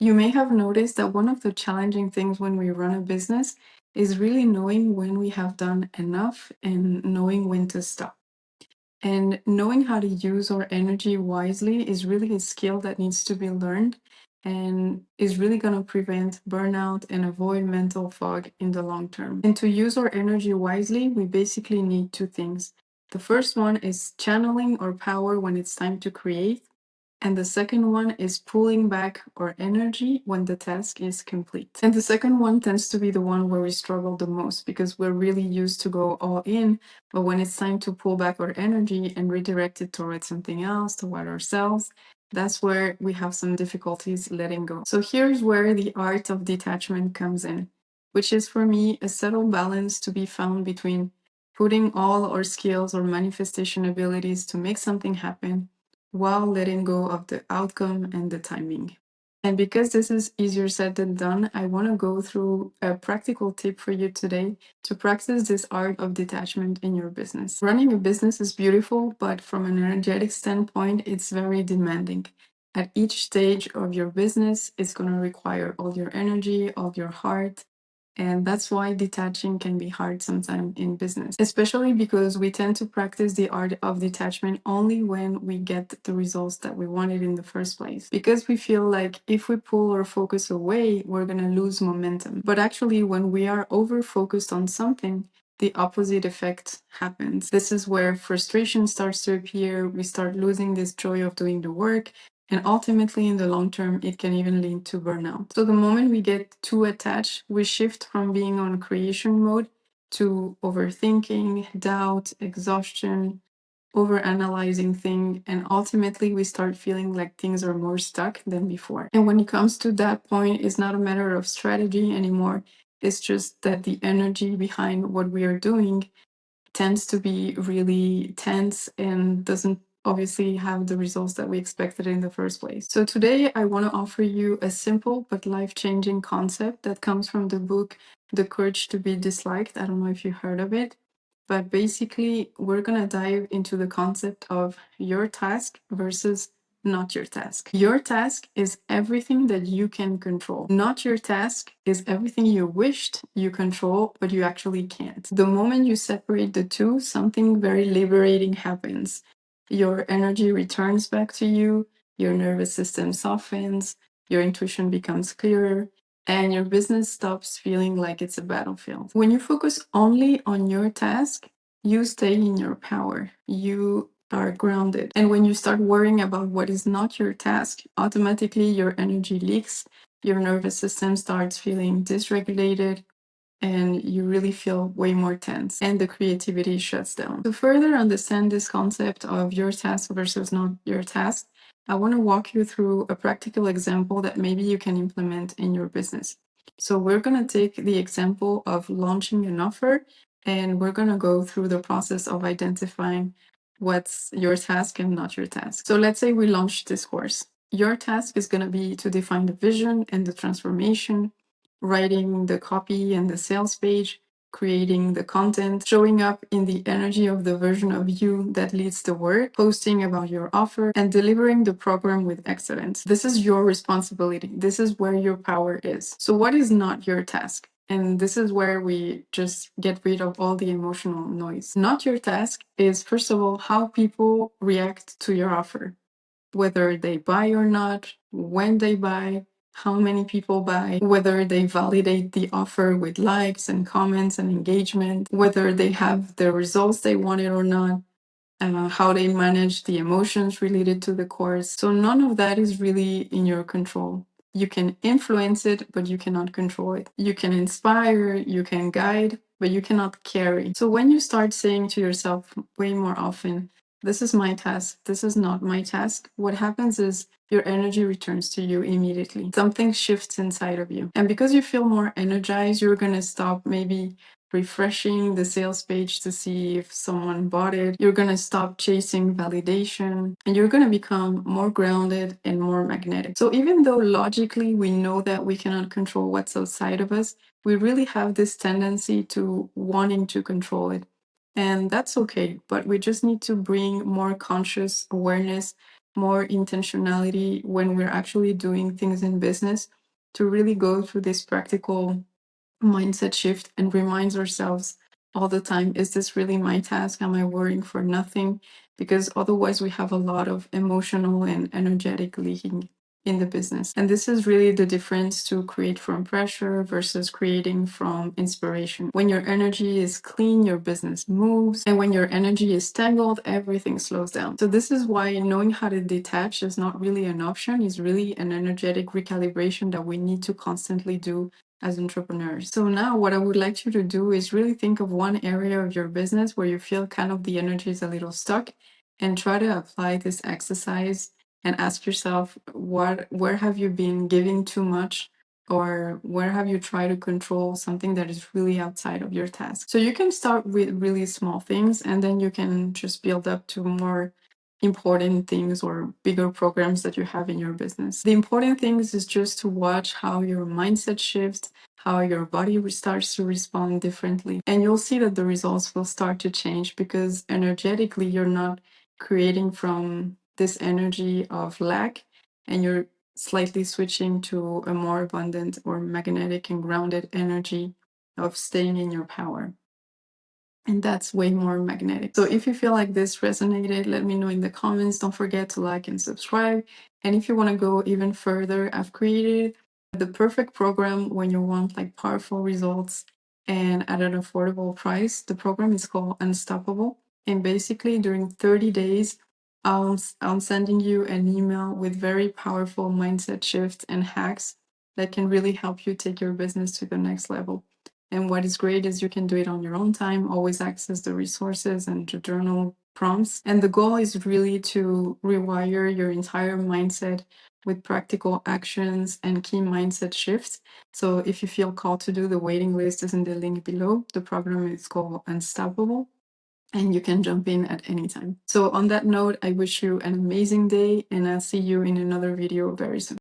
You may have noticed that one of the challenging things when we run a business is really knowing when we have done enough and knowing when to stop. And knowing how to use our energy wisely is really a skill that needs to be learned and is really going to prevent burnout and avoid mental fog in the long term. And to use our energy wisely, we basically need two things. The first one is channeling our power when it's time to create. And the second one is pulling back our energy when the task is complete. And the second one tends to be the one where we struggle the most because we're really used to go all in. But when it's time to pull back our energy and redirect it towards something else, toward ourselves, that's where we have some difficulties letting go. So here's where the art of detachment comes in, which is for me a subtle balance to be found between putting all our skills or manifestation abilities to make something happen while letting go of the outcome and the timing. And because this is easier said than done, I want to go through a practical tip for you today to practice this art of detachment in your business. Running a business is beautiful, but from an energetic standpoint, it's very demanding. At each stage of your business, it's going to require all your energy, all your heart, and that's why detaching can be hard sometimes in business, especially because we tend to practice the art of detachment only when we get the results that we wanted in the first place. Because we feel like if we pull our focus away, we're going to lose momentum. But actually, when we are over focused on something, the opposite effect happens. This is where frustration starts to appear. We start losing this joy of doing the work. And ultimately, in the long term, it can even lead to burnout. So the moment we get too attached, we shift from being on creation mode to overthinking, doubt, exhaustion, overanalyzing things, and ultimately we start feeling like things are more stuck than before. And when it comes to that point, it's not a matter of strategy anymore. It's just that the energy behind what we are doing tends to be really tense and doesn't obviously have the results that we expected in the first place. So today I want to offer you a simple but life-changing concept that comes from the book The Courage to Be Disliked. I don't know if you heard of it, but basically we're going to dive into the concept of your task versus not your task. Your task is everything that you can control. Not your task is everything you wished you control, but you actually can't. The moment you separate the two, something very liberating happens. Your energy returns back to you, your nervous system softens, your intuition becomes clearer, and your business stops feeling like it's a battlefield. When you focus only on your task, you stay in your power. You are grounded. And when you start worrying about what is not your task, automatically your energy leaks, your nervous system starts feeling dysregulated, and you really feel way more tense, and the creativity shuts down. To further understand this concept of your task versus not your task, I want to walk you through a practical example that maybe you can implement in your business. So we're going to take the example of launching an offer, and we're going to go through the process of identifying what's your task and not your task. So let's say we launch this course. Your task is going to be to define the vision and the transformation, writing the copy and the sales page, creating the content, showing up in the energy of the version of you that leads the work, posting about your offer, and delivering the program with excellence. This is your responsibility. This is where your power is. So what is not your task? And this is where we just get rid of all the emotional noise. Not your task is, first of all, how people react to your offer, whether they buy or not, when they buy, how many people buy, whether they validate the offer with likes and comments and engagement, whether they have the results they wanted or not, how they manage the emotions related to the course. So none of that is really in your control. You can influence it, but you cannot control it. You can inspire, you can guide, but you cannot carry. So when you start saying to yourself way more often, this is my task, this is not my task, what happens is your energy returns to you immediately. Something shifts inside of you. And because you feel more energized, you're going to stop maybe refreshing the sales page to see if someone bought it. You're going to stop chasing validation, and you're going to become more grounded and more magnetic. So even though logically we know that we cannot control what's outside of us, we really have this tendency to wanting to control it. And that's okay, but we just need to bring more conscious awareness more intentionality when we're actually doing things in business, to really go through this practical mindset shift and reminds ourselves all the time, is this really my task? Am I worrying for nothing? Because otherwise we have a lot of emotional and energetic leaking in the business. And this is really the difference to create from pressure versus creating from inspiration. When your energy is clean, your business moves. And when your energy is tangled, everything slows down. So this is why knowing how to detach is not really an option, it's really an energetic recalibration that we need to constantly do as entrepreneurs. So now what I would like you to do is really think of one area of your business where you feel kind of the energy is a little stuck, and try to apply this exercise and ask yourself, where have you been giving too much, or where have you tried to control something that is really outside of your task. So you can start with really small things, and then you can just build up to more important things or bigger programs that you have in your business. The important things is just to watch how your mindset shifts, how your body starts to respond differently. And you'll see that the results will start to change, because energetically you're not creating from this energy of lack, and you're slightly switching to a more abundant or magnetic and grounded energy of staying in your power. And that's way more magnetic. So if you feel like this resonated, let me know in the comments. Don't forget to like and subscribe. And if you want to go even further, I've created the perfect program when you want like powerful results and at an affordable price. The program is called Unstoppable. And basically during 30 days, I'm sending you an email with very powerful mindset shifts and hacks that can really help you take your business to the next level. And what is great is you can do it on your own time, always access the resources and the journal prompts. And the goal is really to rewire your entire mindset with practical actions and key mindset shifts. So if you feel called to do, the waiting list is in the link below. The program is called Unstoppable, and you can jump in at any time. So on that note, I wish you an amazing day, and I'll see you in another video very soon.